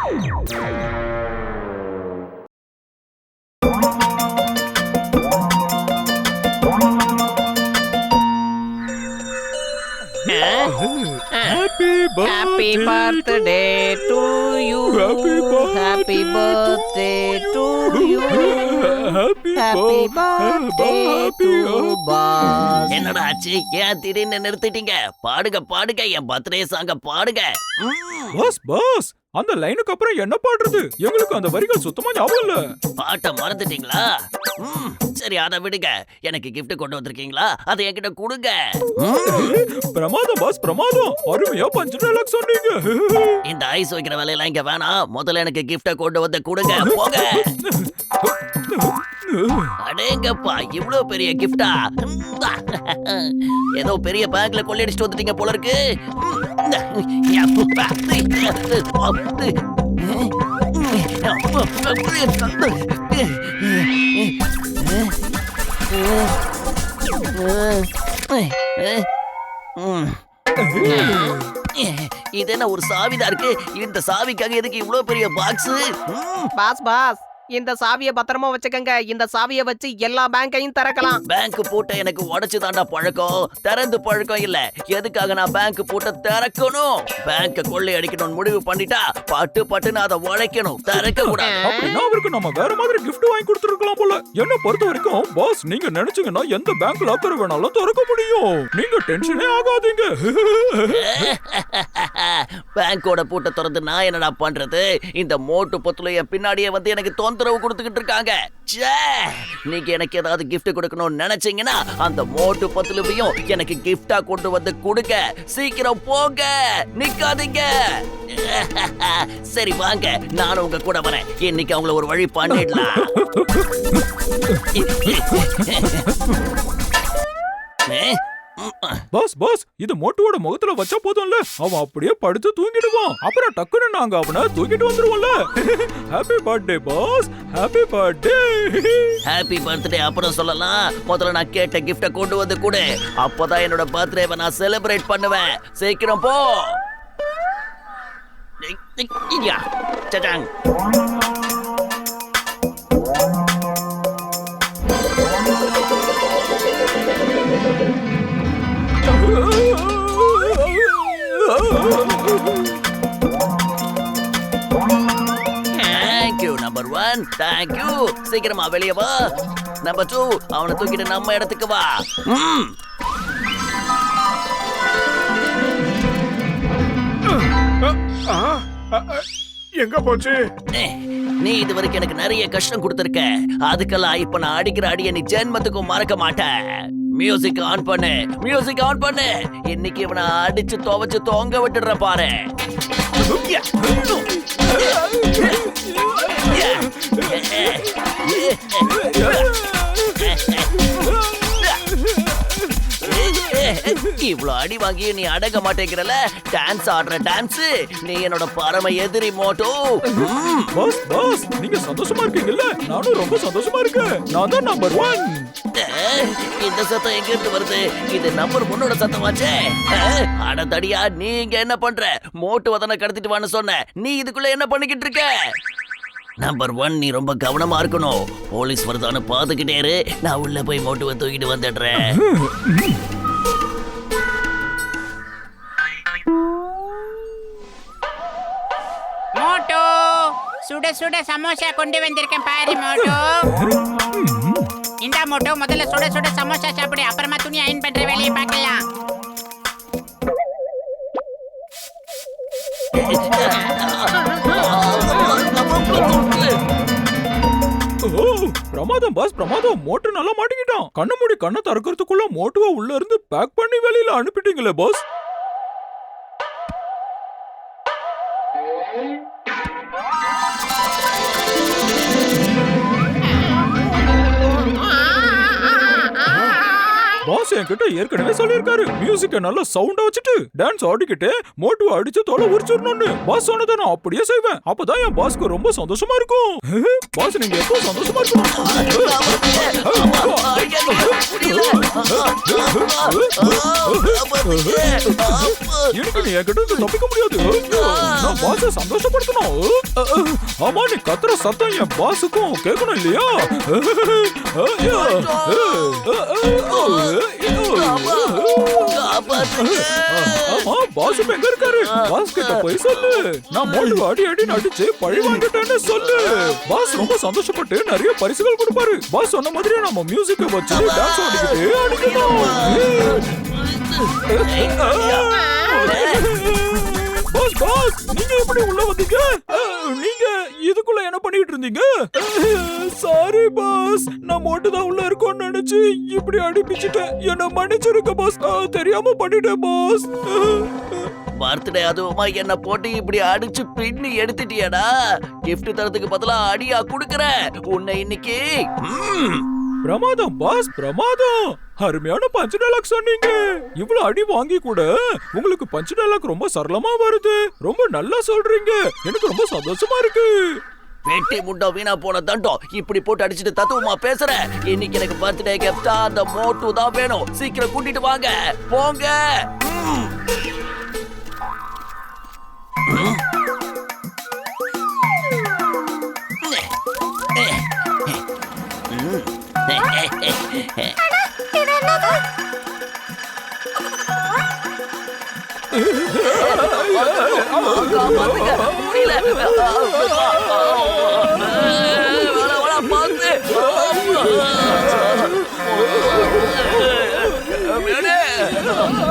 Happy birthday to you. Happy birthday to you. Happy birthday to boss. என்னடா ஆச்சு? ஏன் திடீர்னு நிறுத்திட்டீங்க? பாடுங்க பாடுங்க, என் பர்த்டே சாங்க பாடுங்க. பாஸ் அந்த லைனுக்கு அப்புறம் என்ன பாடுறது? எங்களுக்கு அந்த வரிகள் சுத்தமா ஞாபகம் இல்ல. பாட்ட மறந்துட்டீங்களா? சரி அதை விடுங்க. எனக்கு gift கொண்டு வந்திருக்கீங்களா? அதை என்கிட்ட கொடுங்க. பிரமாதம் பாஸ், பிரமாதம். அருமையா பஞ்சு டயலாக் சொன்னீங்க. இந்த ஐஸ் வைக்கிற வேலையெல்லாம் இங்க வேணாம். முதல்ல எனக்கு gift கொண்டு வந்து கொடுங்க. போங்க. அடேங்கப்பா, இவ்ளோ பெரிய கிஃப்டா? ஏதோ பெரிய பேங்க்ல கொள்ளையடிச்சிட்டு வந்துட்டீங்க போல இருக்கு. இது என்ன ஒரு சாவிதான் இருக்கு? இந்த சாவிக்காக எதுக்கு இவ்ளோ பெரிய பாக்ஸ்? பாஸ் இந்த சாவியை பத்திரமா வச்சுக்கங்க. இந்த சாவியை வச்சு எல்லா பேங்கையும் திறக்கலாம். பேங்க் பூட்ட எனக்கு உடைச்சு தாண்டா பழக்கம், திறந்து பழக்கம் இல்ல. எதுக்காக நான் பேங்க் பூட்ட திறக்கணும்? பேங்க் கொள்ளை அடிக்கணும்னு முடிவு பண்ணிட்டா பட்டுன்னு அதை உடைக்கணும், திறக்க கூடாது. அப்படின்னா அவருக்கு நம்ம வேற மாதிரி gift வாங்கி கொடுத்துருக்கலாம் போல. என்ன பொறுத்த வரைக்கும் பாஸ், நீங்க நினைச்சீங்கன்னா எந்த பேங்க் லாக்கர் வேணாலும் திறக்க முடியும். நீங்க டென்ஷனே ஆகாதீங்க. பேங்கோட பூட்ட திறந்து நான் என்னடா பண்றது? இந்த மோட்டு பொத்துல என் பின்னாடியே வந்து எனக்கு தொந்தரவு கொடுத்துக்கிட்டு இருக்காங்க. நீங்க எனக்கு ஏதாவது gift கொடுக்கணும்னு நினைச்சீங்கன்னா அந்த மோட்டு பொத்துலவையும் எனக்கு gift-ஆ கொண்டு வந்து கொடுங்க. சீக்கிரம் போங்க, நிக்காதீங்க. சரி வாங்க, நானும் உங்க கூட வரேன். இன்னைக்கு அவங்கள ஒரு வழி பண்ணிடலாம். பாஸ் இது மோட்டுவோட முகத்துல வச்சா போதும்ல, அவன் அப்படியே படுத்து தூங்கிடுவான். அப்புறம் டக்குன்னு நாங்க அவனை தூக்கிட்டு வந்துருவோம்ல. Happy birthday boss, happy birthday. Happy birthday அப்புறம் சொல்லலாம். முதல்ல நான் கேட்ட கிஃப்ட கொண்டு வந்து கொடு. அப்பதான் என்னோட பர்த்டேவை நான் செலிப்ரேட் பண்ணுவேன். சீக்கிரம் போ. சச்சாங். Thank you number 1, thank you. சீக்கிரமா வெளியே வா. நம்பர் 2, அவனை தூக்கிட்டு நம்ம இடத்துக்கு வா. எங்க போச்சு? நீ இது வரைக்கும் எனக்கு நிறைய கஷ்டம் கொடுத்திருக்க. அதுக்கெல்லாம் இப்ப நான் அடிக்கிற அடிய நீ ஜென்மத்துக்கும் மறக்க மாட்ட. மியூசிக் ஆன் பண்ணு, மியூசிக் ஆன் பண்ணு. இன்னைக்கு இவனை அடிச்சு துவைச்சு தொங்க விட்டுடுற பாரு. இவ்வளவு அடி வாங்கி நீ அடங்க மாட்டேங்கிறல. டான்ஸ் ஆடுற டான்ஸ். நீ என்னோட பரம எதிரி மோட்டோ. பாஸ் நீங்க சந்தோஷமா இருக்கீங்கல்ல? நானும் ரொம்ப சந்தோஷமா இருக்கேன். நான் தான் நம்பர் 1. இந்த சத்தம் எங்க இருந்து வருது? இது நம்பர் 1ஓட சத்தமாச்சே. அட தடியா, நீ இங்க என்ன பண்ற? மோட்டு வதன கடத்திட்டு வான்னு சொன்ன. நீ இதுக்குள்ள என்ன பண்ணிக்கிட்டு இருக்க? நம்பர் 1, நீ ரொம்ப கவனமா இருக்கணும். போலீஸ் வருதான்னு பாத்துக்கிட்டே இரு. நான் உள்ள போய் மோட்டுவை தூக்கிட்டு வந்துடுறேன். மோட்டோ, சுட சுட சமோசா கொண்டு வந்திருக்கேன் பாரு மோட்டோ. இந்த மோட்டோ, முதல்ல சுட சுட சமோசா சாப்பிடு. அப்புறமா துணி அயன் பண்ற வேலையை பார்க்கலாம். பிரமாதம் பாஸ், பிரமாதம். மோட்டு நல்லா மாட்டிக்கிட்டான். கண்ண மூடி கண்ணை திறக்கிறதுக்குள்ள மோட்டுவை உள்ள இருந்து பேக் பண்ணி வெளியில அனுப்பிட்டீங்களே பாஸ். பாஸ் என்கிட்ட ஏற்கனவே சொல்லியிருக்காரு மியூசிக்க நல்லா சவுண்டா வச்சுட்டு டான்ஸ் ஆடிக்கிட்டு மோட்டு அடிச்சு தோலை உரிச்சிடணும்னு. பாஸ் சொன்னதை நான் அப்படியே செய்வேன். அப்பதான் என் பாஸ்க்கு ரொம்ப சந்தோஷமா இருக்கும். பாஸ் நீங்க எப்போ சந்தோஷமா எனக்கு நீ என்கிட்ட இருந்து தப்பிக்க முடியாது. நான் பாஸ சந்தோஷப்படுத்தணும். ஆமா நீ கத்துற சத்தம் என் பாஸுக்கும் கேட்கணும் இல்லையா? ஆமா பாஸ் எங்க இருக்காரு? பாஸ் கிட்ட போய் சொல்லு நான் மோட்டு அடி அடி அடிச்சு பழி வாங்கிட்டேன்னு சொல்லு. பாஸ் ரொம்ப சந்தோஷப்பட்டு நிறைய பரிசுகள் கொடுப்பாரு. பாஸ் சொன்ன மாதிரி நம்ம மியூசிக்க வச்சு டான்ஸ் ஆடிக்கிட்டே அடிக்கணும். பாஸ் பாஸ் நீங்க எப்படி உள்ள வந்தீங்க? நீங்க இதுக்குள்ள என்ன பண்ணிட்டு இருந்தீங்க? சாரி பாஸ், நான் மோட்டு தான் உள்ள இருக்கோன்னு நினைச்சு இப்படி அடிப்பிச்சிட்டேன். என்ன மன்னிச்சிருக்க பாஸ், தெரியாம பண்ணிட்டேன் பாஸ். பர்த்டே அதுவுமா என்ன போட்டு இப்படி அடிச்சு பின்னி எடுத்துட்டியடா. gift தரத்துக்கு பதிலா அடியா குடுக்கற உன்னை இன்னைக்கு. பிரமாதம் பாஸ் பிரமாதம். அருமையான பஞ்ச் டைலாக் சொன்னீங்க. இவ்வளவு அடி வாங்கி கூட உங்களுக்கு பஞ்ச் டைலாக் ரொம்ப சரளமா வருது. ரொம்ப நல்லா சொல்றீங்க. எனக்கு ரொம்ப சந்தோஷமா இருக்கு. வெட்டி முட்டை வீணா போன தண்டம் இப்படி போட்டு அடிச்சுட்டு தத்துவமா பேசுற. இன்னைக்கு எனக்கு பர்த்டே கிஃப்டா அந்த மோட்டு தான் வேணும். சீக்கிரம் கூட்டிட்டு வாங்க போங்க.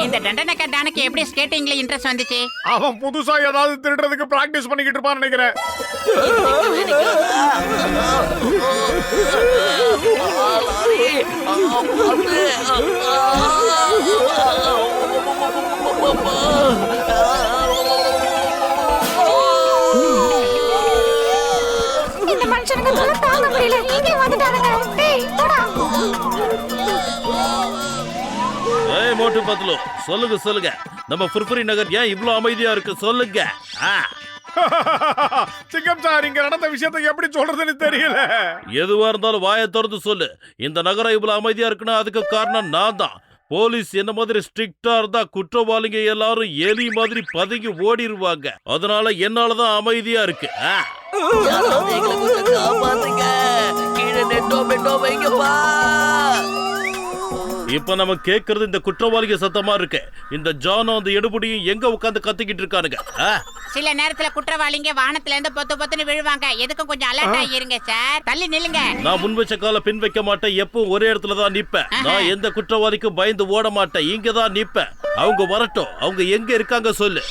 இந்த தண்டனக்க டானுக்கு எப்படி ஸ்கேட்டிங்ல இன்ட்ரெஸ்ட் வந்துச்சு? அவன் புதுசா ஏதாவது திருடுறதுக்கு பிராக்டிஸ் பண்ணிக்கிட்டு இருப்பான்னு நினைக்கிறேன். இந்த மனுஷனுக்கு சொல்ல தாங்க முடியல. இங்கே வந்துட்டானுங்க. டேய் போடா. ஏய் மோட்டு பத்லு சொல்லுங்க நம்ம ஃபுர்ஃபுரி நகர் ஏன் இவ்ளோ அமைதியா இருக்கு சொல்லுங்க. சிங்கம் சார் இங்க நடந்த விஷயத்தை எப்படி சொல்றதுன்னு தெரியல. எதுவா இருந்தாலும் வாயை திறந்து சொல்லு. இந்த நகரம் இவ்வளவு அமைதியா இருக்குன்னா அதுக்கு காரணம் நான் தான். போலீஸ் என்ன மாதிரி ஸ்ட்ரிக்டா இருந்தா குற்றவாளிங்க எல்லாரும் எலி மாதிரி பதுங்கி ஓடிடுவாங்க. அதனால என்னாலதான் அமைதியா இருக்கு. கீழே நெட்டோ மெட்டோ வைங்கப்பா. இப்ப நம்ம கேக்குறது இந்த குற்றவாளிக சத்தமா இருக்கு. இந்த ஜானும் அந்த எடுபடியும் எங்க உட்கார்ந்து கத்திக்கிட்டு இருக்கானுங்க? சில நேரத்துல குற்றவாளிங்க வானத்துல இருந்து பொத்து பொத்துன்னு விழுவாங்க. எதுக்கும் கொஞ்சம் அலர்ட்டா இருங்க சார். தள்ளி நில்லுங்க. நான் முன் வச்ச கால பின் வைக்க மாட்டேன். எப்பவும் ஒரே இடத்துல தான் நிப்பேன். நான் எந்த குற்றவாளிக்கும் பயந்து ஓட மாட்டேன். இங்க தான் நிப்பேன். அவங்க வரட்டும். அவங்க எங்க இருக்காங்க சொல்லு.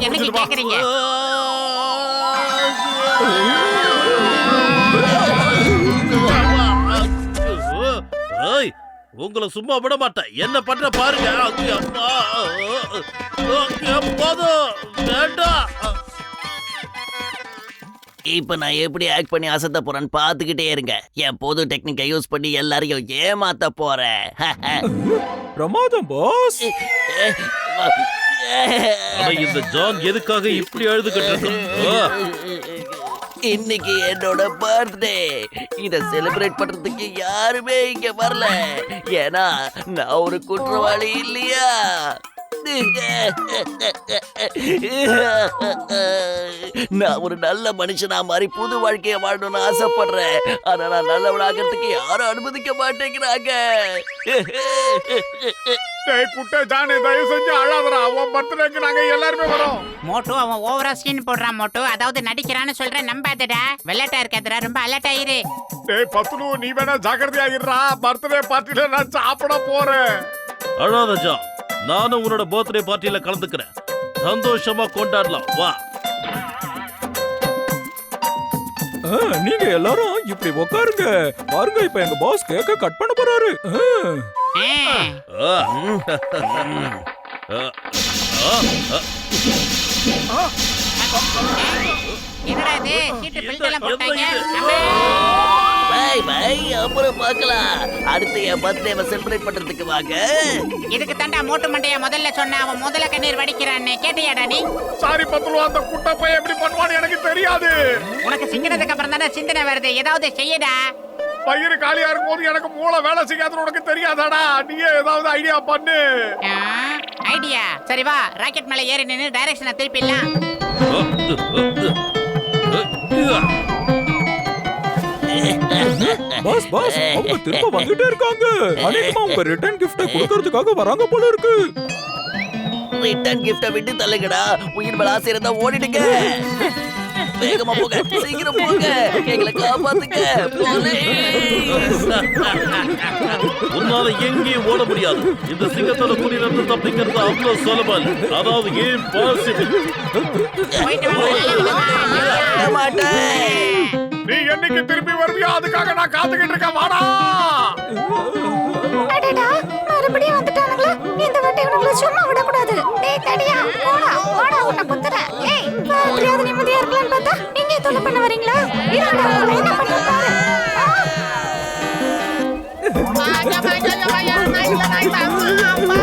என்னைக்கு கேக்குறீங்க? உங்களை சும்மா விட மாட்டேன். என்ன பண்ற பாருங்க. இப்ப நான் எப்படி ஆக்ட் பண்ணி அசத்த போறேன்னு பாத்துக்கிட்டே இருங்க. என் பொது டெக்னிக்கை யூஸ் பண்ணி எல்லாரையும் ஏமாத்த போறேன். பிரமாதம் பாஸ். இந்த ஜான் எதுக்காக இப்படி அழுதுகிட்டு? இன்னைக்கு என்னோட பர்த்டே. இத செலிப்ரேட் பண்றதுக்கு யாருமே இங்க வரல. ஏன்னா நான் ஒரு குற்றவாளி இல்லையா? நான் ஒரு நல்ல மனுஷனா மாதிரி புது வாழ்க்கைய வாழணும்னு ஆசைப்படுறேன். ஆனா நான் நல்லவனாகிறதுக்கு யாரும் அனுமதிக்க மாட்டேங்கிறாங்க. குட்டை ஜானே தயவு செஞ்சு அழாதடா. அவன் பர்த்டேக்கு நாங்க எல்லாருமே வரோம். மோட்டு அவன் ஓவரா சீன் போடுறான். மோட்டு அதாவது நடிக்கிறான்னு சொல்றேன், நம்பாதடா. வெள்ளட்டா இருக்காதடா, ரொம்ப அலர்ட் ஆயிரு. டேய் பத்லு நீ வேணா ஜாக்கிரதையாகிடுறா. பர்த்டே பார்ட்டில நான் சாப்பிட போறேன். அழாத ஜான், நானும் உன்னோட பர்த்டே பார்ட்டியில கலந்துக்கிறேன். சந்தோஷமா கொண்டாடலாம் வா. நீங்க எல்லாரும் இப்படி உட்காருங்க. பாருங்க இப்ப எங்க பாஸ் கேக்க கட் பண்ண போறாரு. என்னடா இது சீட்டு பெல்ட் எல்லாம் என்ன போட்டாங்க இது? அம்மா. பை பை அப்புறம் பார்க்கலாம். அடுத்து என் பர்த்டேவை செலிப்ரேட் பண்றதுக்கு வாங்க. இதுக்கு தாண்டா மோட்டு மண்டையா முதல்ல சொன்ன அவன் முதல்ல கண்ணீர் வடிக்கிறான்னு கேட்டியாடா நீ? சாரி பத்துலு, அந்த குட்டை பையன் எப்படி பண்ணுவான்னு எனக்கு தெரியாது. உனக்கு சிக்கினதுக்கு அப்புறம் தானே சிந்தனை வருது, ஏதாவது செய்யடா. பயிர் காலியா இருக்கும் போது எனக்கு மூளை வேலை செய்யாதுன்னு உனக்கு தெரியாதாடா? நீயே ஏதாவது ஐடியா பண்ணு. ஐடியா சரி வா, ராக்கெட் மேல ஏறி நின்னு டைரக்ஷனை திருப்பிடலாம். பாஸ் பாஸ் அவங்க திரும்ப வந்துட்டே இருக்காங்க. அநேகமா உங்க ரிட்டர்ன் கிஃப்ட் கொடுக்கறதுக்காக வராங்க போல இருக்கு. ரிட்டர்ன் கிஃப்ட விட்டு தள்ளுங்கடா. உயிர் மேல ஆசை இருந்தா ஓடிடுங்க. வேகமா போங்க, சீக்கிரம் போங்க, எங்களை காப்பாத்துங்க போலீஸ். உன்னால எங்கேயும் ஓட முடியாது. இந்த சிங்கத்தோட குடியிலிருந்து தப்பிக்கிறது அவ்வளவு சுலபம் இல்ல. அதாவது இம்பாசிபிள். போயிட்டு வாங்க. மாட்டேன். நீ என்னைக்கு திரும்பி வருவியோ அதுக்காக நான் காத்துக்கிட்டு இருக்கேன். வாடா. அடடா மறுபடியும் வந்துட்டானுங்களா? இந்த வாட்டி இவனுங்களை சும்மா விடக்கூடாது. டேய் தடியா போடா போடா உன்னை குத்துறேன். ஏய் பாத்தியாவது நிம்மதியா இருக்கலாம்னு பார்த்தா நீங்க தொல்லை பண்ண வரீங்களா? இருடா உங்களை என்ன பண்ண பாரு. Aja, aja, aja, aja, aja, aja, aja, aja, aja,